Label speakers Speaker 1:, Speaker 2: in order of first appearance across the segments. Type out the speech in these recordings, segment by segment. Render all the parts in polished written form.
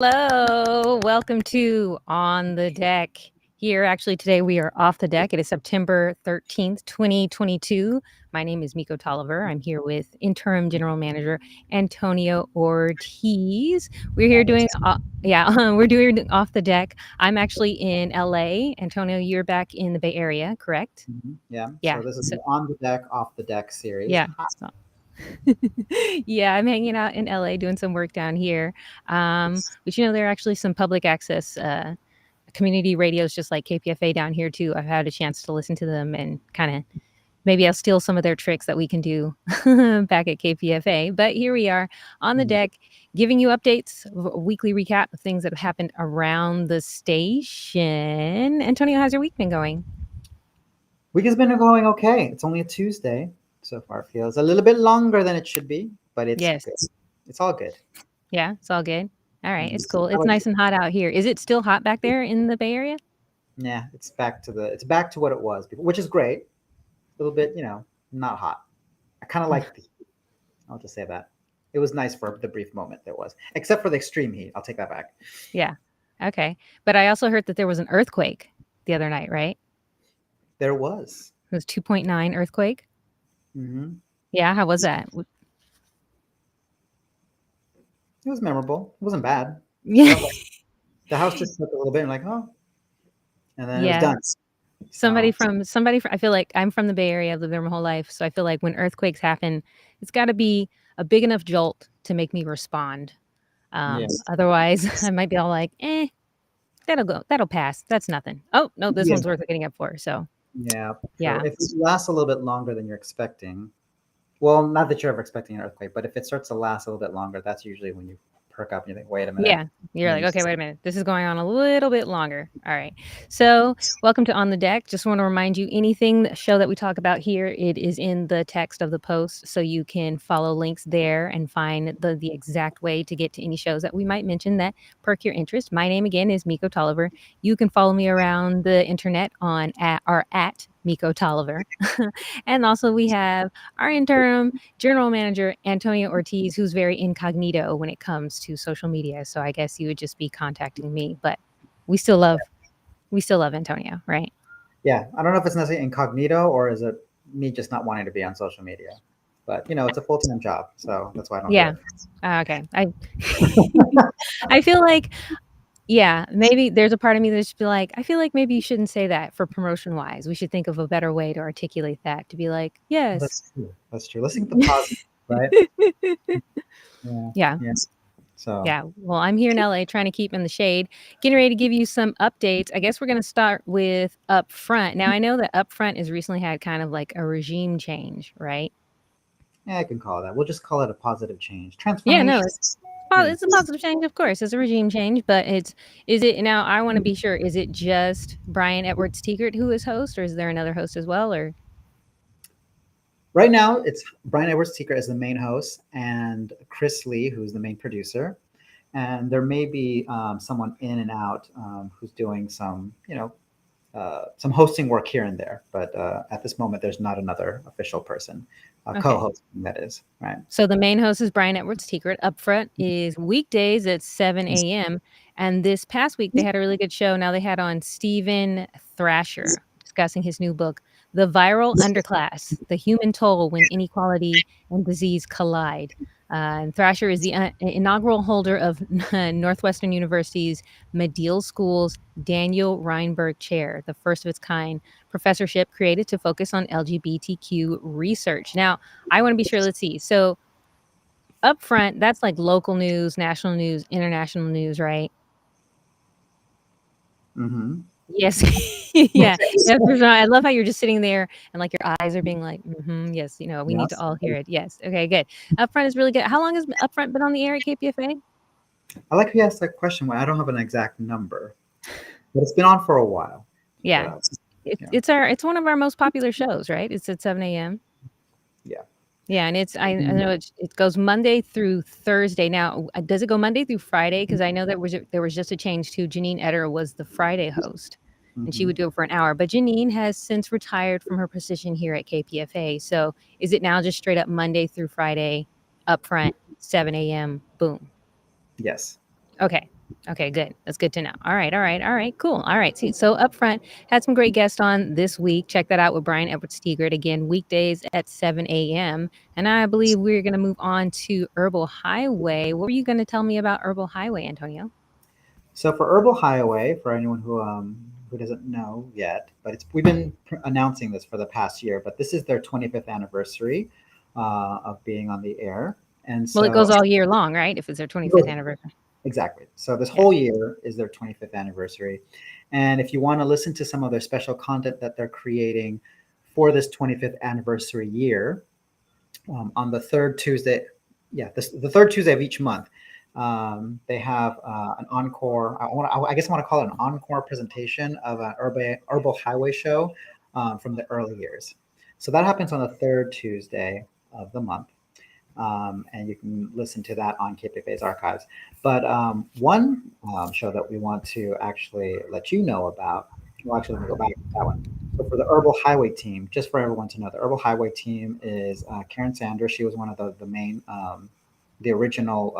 Speaker 1: Hello, welcome to On the Deck. Here, actually, today we are off the deck. It is September 13th, 2022. My name is mikO Tolliver. I'm here with Interim General Manager Antonio Ortiz. We're here doing, we're doing Off the Deck. I'm actually in LA. Antonio, you're back in the Bay Area, correct?
Speaker 2: Yeah.
Speaker 1: Yeah.
Speaker 2: So this is the On the Deck, Off the Deck series.
Speaker 1: Yeah. Yeah, I'm hanging out in LA doing some work down here. But there are actually some public access community radios just like KPFA down here too. I've had a chance to listen to them and kind of maybe I'll steal some of their tricks that we can do back at KPFA. But here we are on the deck giving you updates, a weekly recap of things that have happened around the station. Antonio, how's your week been going?
Speaker 2: Week has been going okay. It's only a Tuesday so far. Feels a little bit longer than it should be, but it's
Speaker 1: Yes.
Speaker 2: good. It's all good.
Speaker 1: Yeah, it's all good. All right, it's cool.
Speaker 2: How
Speaker 1: It's
Speaker 2: about
Speaker 1: nice
Speaker 2: you?
Speaker 1: and hot out here. Is it still hot back there in the Bay Area?
Speaker 2: Yeah, it's back to what it was before, which is great. A little bit, not hot. I kind of like the heat. I'll just say that. It was nice for the brief moment there was, except for the extreme heat. I'll take that back.
Speaker 1: Yeah. Okay. But I also heard that there was an earthquake the other night, right?
Speaker 2: There was.
Speaker 1: It was 2.9 earthquake.
Speaker 2: Mm-hmm.
Speaker 1: Yeah. How was that?
Speaker 2: It was memorable. It wasn't bad.
Speaker 1: Yeah.
Speaker 2: The house just shook a little bit, and like, oh, and then it was
Speaker 1: Yeah.
Speaker 2: done.
Speaker 1: Somebody from, I feel like I'm from the Bay Area. I've lived there my whole life. So I feel like when earthquakes happen, it's got to be a big enough jolt to make me respond.
Speaker 2: Yes.
Speaker 1: Otherwise, I might be all like, that'll pass. That's nothing. Oh, no, this one's worth getting up for. So,
Speaker 2: Yeah.
Speaker 1: yeah.
Speaker 2: So if it lasts a little bit longer than you're expecting, well, not that you're ever expecting an earthquake, but if it starts to last a little bit longer, that's usually when you perk up and you think, wait a minute.
Speaker 1: Yeah. You're like, okay, wait a minute. This is going on a little bit longer. All right. So welcome to On the Deck. Just want to remind you, anything show that we talk about here, it is in the text of the post. So you can follow links there and find the exact way to get to any shows that we might mention that perk your interest. My name again is mikO Tolliver. You can follow me around the internet on at mikO Tolliver. And also we have our interim general manager, Antonio Ortiz, who's very incognito when it comes to social media. So I guess you would just be contacting me, but we still love Antonio, right?
Speaker 2: Yeah. I don't know if it's necessarily incognito or is it me just not wanting to be on social media, but it's a full-time job. So that's why I don't do
Speaker 1: Yeah.
Speaker 2: it.
Speaker 1: Okay. I feel like, yeah, maybe there's a part of me that should be like, I feel like maybe you shouldn't say that for promotion wise. We should think of a better way to articulate that, to be like, yes.
Speaker 2: That's true. That's true. Let's think of the positive, right?
Speaker 1: Yeah.
Speaker 2: Yes. So
Speaker 1: Yeah. Well, I'm here in LA trying to keep in the shade, getting ready to give you some updates. I guess we're going to start with Upfront. Now, I know that Upfront has recently had kind of like a regime change, right?
Speaker 2: yeah, I can call it that. We'll just call it a positive change.
Speaker 1: Yeah, no,
Speaker 2: Transformation.
Speaker 1: it's a positive change, of course. It's a regime change, but is it now? I want to be sure. Is it just Brian Edwards Tegert who is host, or is there another host as well? Or
Speaker 2: Right now, it's Brian Edwards Seeker as the main host and Chris Lee, who's the main producer. And there may be someone in and out who's doing some hosting work here and there. But at this moment, there's not another official person co-hosting. That is right.
Speaker 1: So the main host is Brian Edwards Tegert. Upfront is weekdays at 7 a.m. And this past week, they had a really good show. Now they had on Stephen Thrasher discussing his new book, The Viral Underclass, The Human Toll When Inequality and Disease Collide. And Thrasher is the inaugural holder of Northwestern University's Medill School's Daniel Reinberg Chair, the first of its kind professorship created to focus on LGBTQ research. Now, I want to be sure, let's see. So, Upfront, that's like local news, national news, international news, right?
Speaker 2: Mm-hmm.
Speaker 1: Yes. Yeah. Yes, I love how you're just sitting there and like your eyes are being like, yes, we need to all hear it. Yes. Okay, good. Upfront is really good. How long has Upfront been on the air at KPFA?
Speaker 2: I like who asked that question. I don't have an exact number, but it's been on for a while.
Speaker 1: Yeah. It's one of our most popular shows, right? It's at 7 a.m.
Speaker 2: Yeah.
Speaker 1: Yeah, and I know it goes Monday through Thursday. Now, does it go Monday through Friday? Because I know there was just a change too. Janine Eder was the Friday host, and she would do it for an hour. But Janine has since retired from her position here at KPFA. So is it now just straight up Monday through Friday, Upfront, 7 a.m., boom?
Speaker 2: Yes.
Speaker 1: Okay. Okay, good. That's good to know. All right, all right, all right, cool. All right. So Upfront had some great guests on this week. Check that out with Brian Edwards Tigert again, weekdays at 7 a.m. And I believe we're going to move on to Herbal Highway. What were you going to tell me about Herbal Highway, Antonio?
Speaker 2: So for Herbal Highway, for anyone who doesn't know yet, but we've been announcing this for the past year, but this is their 25th anniversary of being on the air, and
Speaker 1: Well, it
Speaker 2: so
Speaker 1: goes all year long, right? If it's their 25th anniversary.
Speaker 2: exactly. So this
Speaker 1: Yeah.
Speaker 2: whole year is their 25th anniversary, and if you want to listen to some of their special content that they're creating for this 25th anniversary year, on the third Tuesday, the third Tuesday of each month, they have an encore. I guess I want to call it an encore presentation of an Herbal Highway show from the early years. So that happens on the third Tuesday of the month. And you can listen to that on KPFA's archives. But one show that we want to actually let you know about, well, actually, let me go back to that one. So for the Herbal Highway team, just for everyone to know, the Herbal Highway team is Karen Sanders. She was one of the main, the original,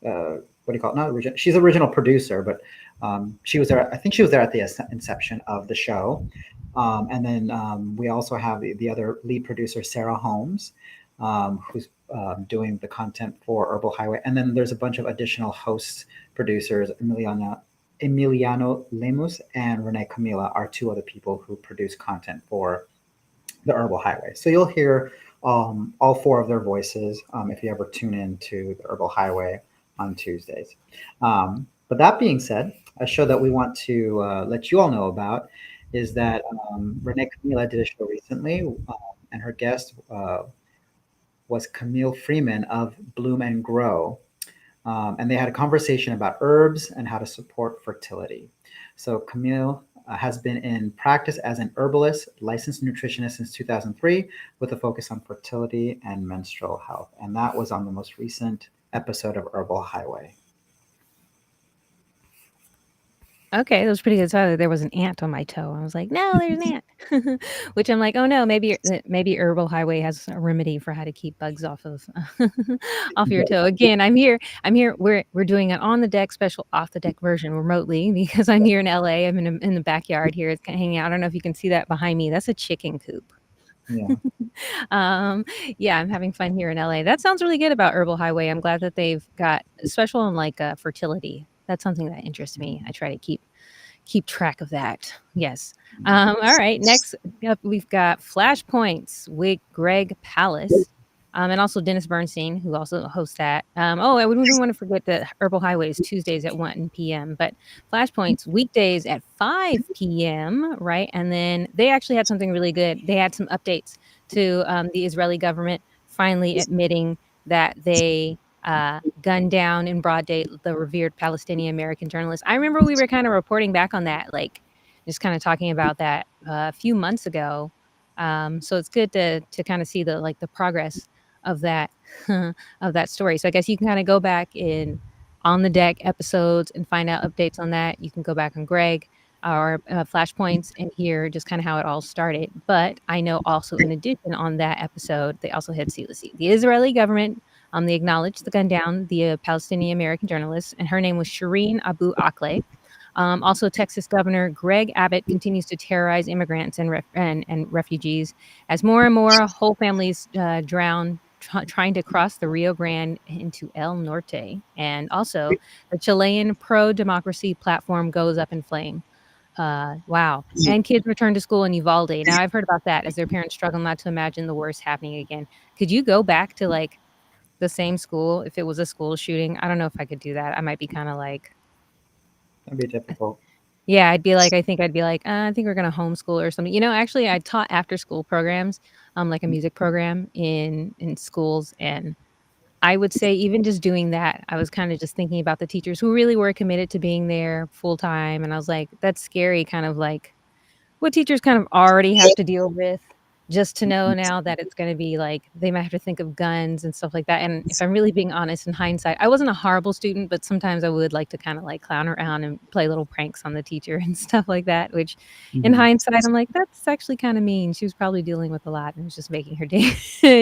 Speaker 2: what do you call it? Not original. She's the original producer, but she was there. I think she was there at the inception of the show. And then we also have the other lead producer, Sarah Holmes, who's doing the content for Herbal Highway. And then there's a bunch of additional hosts, producers, Emiliano Lemus and Renée Camila are two other people who produce content for the Herbal Highway. So you'll hear all four of their voices if you ever tune in to the Herbal Highway on Tuesdays. But that being said, a show that we want to let you all know about is that Renée Camila did a show recently, and her guest was Camille Freeman of Bloom and Grow. And they had a conversation about herbs and how to support fertility. So Camille has been in practice as an herbalist, licensed nutritionist since 2003, with a focus on fertility and menstrual health. And that was on the most recent episode of Herbal Highway.
Speaker 1: Okay, that was pretty good. So there was an ant on my toe. I was like, "No, there's an ant," which I'm like, "Oh no, maybe Herbal Highway has a remedy for how to keep bugs off of off your toe." Again, I'm here. I'm here. We're doing an on the deck special, off the deck version remotely because I'm here in LA. I'm in the backyard here. It's kind of hanging out. I don't know if you can see that behind me. That's a chicken coop.
Speaker 2: Yeah.
Speaker 1: um, yeah, I'm having fun here in LA. That sounds really good about Herbal Highway. I'm glad that they've got special on like fertility. That's something that interests me. I try to keep track of that. Yes. All right. Next up, we've got Flashpoints with Greg Pallas. And also Dennis Bernstein, who also hosts that. I wouldn't even want to forget that Herbal Highway is Tuesdays at 1 p.m., but Flashpoints weekdays at 5 p.m., right? And then they actually had something really good. They had some updates to the Israeli government finally admitting that they gunned down in broad day the revered Palestinian American journalist. I remember we were kind of reporting back on that, like just kind of talking about that a few months ago. So it's good to kind of see the progress of that of that story. So I guess you can kind of go back in on the deck episodes and find out updates on that. You can go back on Greg or Flashpoints and hear just kind of how it all started. But I know also in addition on that episode, they also had the Israeli government. They acknowledged the gun down the Palestinian American journalist, and her name was Shireen Abu Akleh. Also, Texas Governor Greg Abbott continues to terrorize immigrants and refugees as more and more whole families drown trying to cross the Rio Grande into El Norte. And also, the Chilean pro-democracy platform goes up in flame. Wow. And kids return to school in Uvalde. Now, I've heard about that as their parents struggle not to imagine the worst happening again. Could you go back to like the same school if it was a school shooting? I don't know if I could do that. I might be kind of like,
Speaker 2: That'd be difficult.
Speaker 1: yeah, I think I'd be like, I think we're gonna homeschool or something. Actually, I taught after school programs, like a music program in schools, and I would say even just doing that, I was kind of just thinking about the teachers who really were committed to being there full time, and I was like, that's scary, kind of like what teachers kind of already have to deal with. just to know now that it's going to be like they might have to think of guns and stuff like that. And if I'm really being honest, in hindsight, I wasn't a horrible student, but sometimes I would like to kind of like clown around and play little pranks on the teacher and stuff like that, which in
Speaker 2: Mhm.
Speaker 1: hindsight, I'm like, that's actually kind of mean. She was probably dealing with a lot and it was just making her day,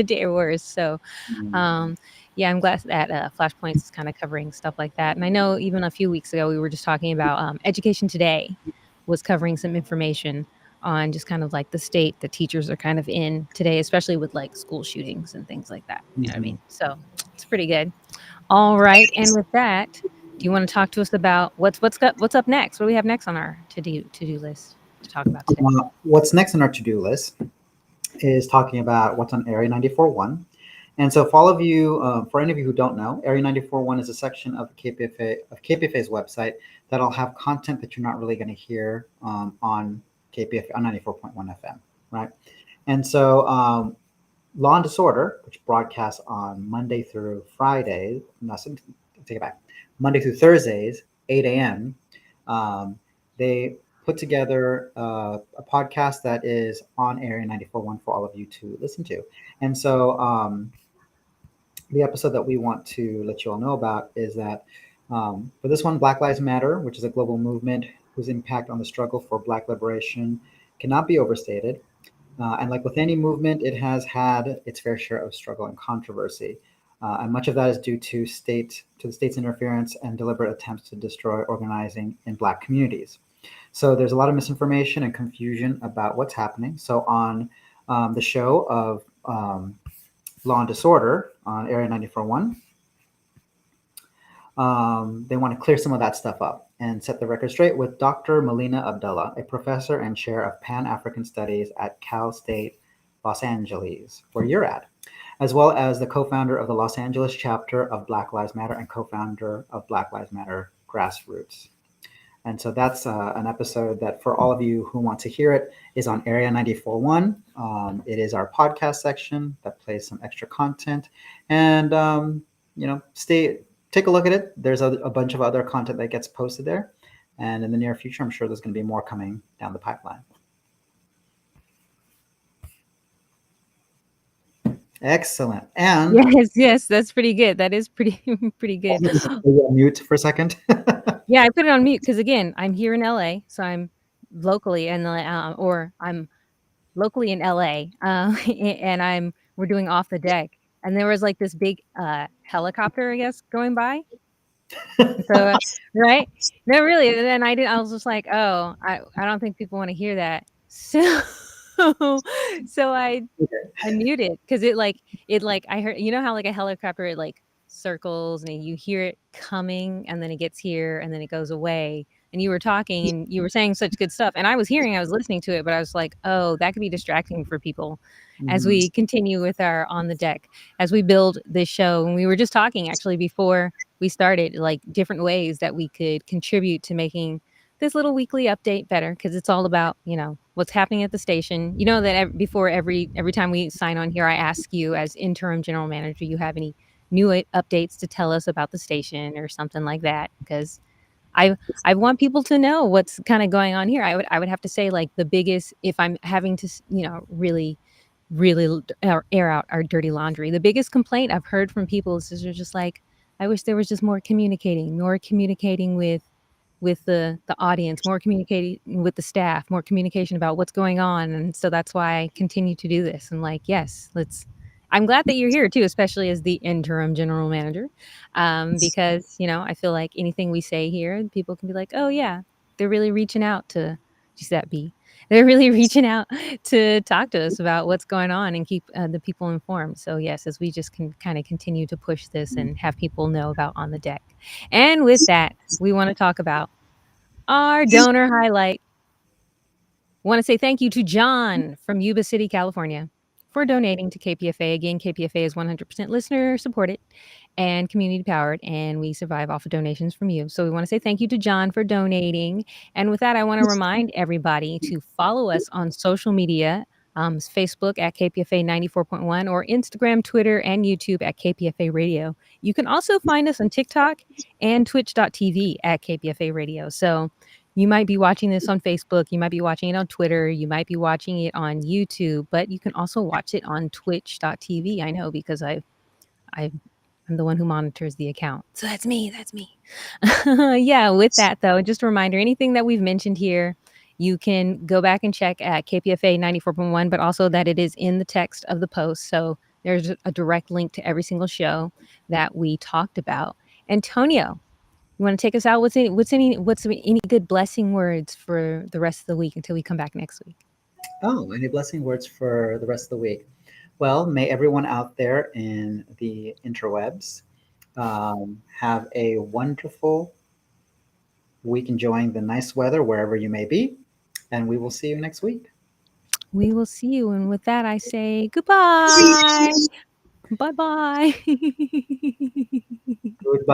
Speaker 1: day worse. So,
Speaker 2: Mhm.
Speaker 1: um, yeah, I'm glad that Flashpoints is kind of covering stuff like that. And I know even a few weeks ago, we were just talking about Education Today was covering some information on just kind of like the state that teachers are kind of in today, especially with like school shootings and things like that. You know what I
Speaker 2: Mhm.
Speaker 1: mean? So it's pretty good. All right. And with that, do you want to talk to us about what's up next? What do we have next on our to do list to talk about today?
Speaker 2: What's next on our to-do list is talking about what's on Area 94.1. And so, for all of you, for any of you who don't know, Area 94.1 is a section of KPFA's website that'll have content that you're not really going to hear on KPFA on 94.1 FM, right? And so, Law and Disorder, which broadcasts on Monday through Friday, no, take it back, Monday through Thursdays, 8 a.m. They put together a podcast that is on Area 94.1 for all of you to listen to. And so the episode that we want to let you all know about is that for this one, Black Lives Matter, which is a global movement whose impact on the struggle for Black liberation cannot be overstated. And like with any movement, it has had its fair share of struggle and controversy. And much of that is due to the state's interference and deliberate attempts to destroy organizing in Black communities. So there's a lot of misinformation and confusion about what's happening. So on the show of Law and Disorder on Area 94.1, they want to clear some of that stuff up and set the record straight with Dr. Melina Abdullah, a professor and chair of Pan-African Studies at Cal State Los Angeles, where you're at, as well as the co-founder of the Los Angeles chapter of Black Lives Matter and co-founder of Black Lives Matter Grassroots. And so that's an episode that, for all of you who want to hear it, is on Area 94.1. It is our podcast section that plays some extra content. And, take a look at it. There's a bunch of other content that gets posted there. And in the near future, I'm sure there's going to be more coming down the pipeline. Excellent. And
Speaker 1: Yes, that's pretty good. That is pretty pretty good.
Speaker 2: mute for a second.
Speaker 1: Yeah, I put it on mute because again, I'm here in LA, so I'm locally in I'm locally in LA, and we're doing off the deck, and there was like this big helicopter, I guess, going by. So right? No, really. And then I was just like, oh, I don't think people want to hear that. So I muted because it I heard, you know how like a helicopter, it like circles and you hear it coming and then it gets here and then it goes away. And you were talking and you were saying such good stuff. And I was listening to it, but I was like, oh, that could be distracting for people as
Speaker 2: Mhm.
Speaker 1: we continue with our on the deck, as we build this show. And we were just talking actually before we started, like different ways that we could contribute to making this little weekly update better, because it's all about, what's happening at the station. You know that before every time we sign on here, I ask you as interim general manager, you have any new updates to tell us about the station or something like that, because I I want people to know what's kind of going on here. I would have to say like the biggest, if I'm having to really air out our dirty laundry, the biggest complaint I've heard from people is they're just like, I wish there was just more communicating with the audience, more communicating with the staff, more communication about what's going on. And so that's why I continue to do this. And like, yes, I'm glad that you're here too, especially as the interim general manager, because I feel like anything we say here, people can be like, oh yeah, they're really reaching out to just that B. They're really reaching out to talk to us about what's going on and keep the people informed. So yes, as we just can kind of continue to push this and have people know about on the deck. And with that, we want to talk about our donor highlight. Want to say thank you to John from Yuba City, California, for donating to KPFA. Again, KPFA is 100% listener supported and community powered, and we survive off of donations from you. So we want to say thank you to John for donating. And with that, I want to remind everybody to follow us on social media. Facebook at KPFA 94.1 or Instagram, Twitter, and YouTube at KPFA Radio. You can also find us on TikTok and twitch.tv at KPFA Radio. So You might be watching this on Facebook, you might be watching it on Twitter, you might be watching it on YouTube, but you can also watch it on twitch.tv. I know because I'm the one who monitors the account. So that's me, that's me. Yeah, with that though, just a reminder, anything that we've mentioned here, you can go back and check at KPFA 94.1, but also that it is in the text of the post. So there's a direct link to every single show that we talked about. Antonio, you want to take us out? What's any good blessing words for the rest of the week until we come back next week?
Speaker 2: Oh, any blessing words for the rest of the week? Well, may everyone out there in the interwebs have a wonderful week enjoying the nice weather wherever you may be. And we will see you next week.
Speaker 1: We will see you. And with that, I say goodbye. Bye bye.
Speaker 2: Goodbye.